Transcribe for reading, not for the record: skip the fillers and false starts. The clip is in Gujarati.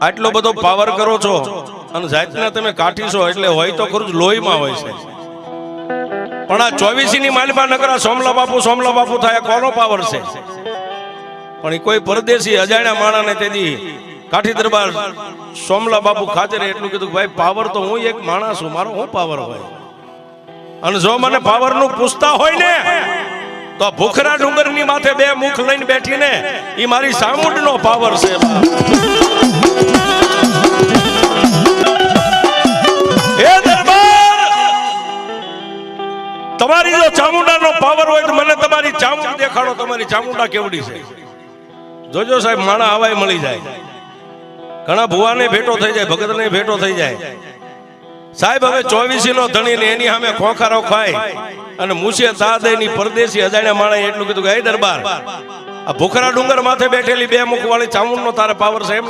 આટલો બધો પાવર કરો છો અને જાતના તમે કાઠી છો એટલે હોય તો ખરું લોહીમાં હોય છે, પણ આ 24 ની માલમાં નગરા સોમલા બાપુ થાય કોનો પાવર છે? પણ કોઈ પરદેશી અજાણ્યા માણાને તેથી કાઠી દરબાર સોમલા બાપુ ખાચરે એટલું કીધું કે ભાઈ પાવર તો હું એક માણસ છું, મારો શું પાવર હોય? અને જો મને પાવર નું પૂછતા હોય ને તો ભૂખરા ડુંગર ની માથે બે મુખ લઈને બેઠીને એ મારી ચામુંડ નો પાવર છે. એ દરબાર, તમારી જો ચામુંડા નો પાવર હોય તો મને તમારી ચામુંડ દેખાડો, તમારી ચામુંડા કેવડી છે. જોજો સાહેબ, માણા હવાય મળી જાય, ઘણા ભુવાને ભેટો થઈ જાય, ભગતને ભેટો થઈ જાય. સાહેબ હવે 24 નો ધણી ને એની સામે ખોખારો ખાય અને મુસે તાદે ની પરદેશી અજાણ્યા માણસે એટલું કીધું કે હે દરબાર, આ ભૂખરા ડુંગર માથે બેઠેલી બે મુખ વાળી ચામુંડ નો તારે પાવર છે એમ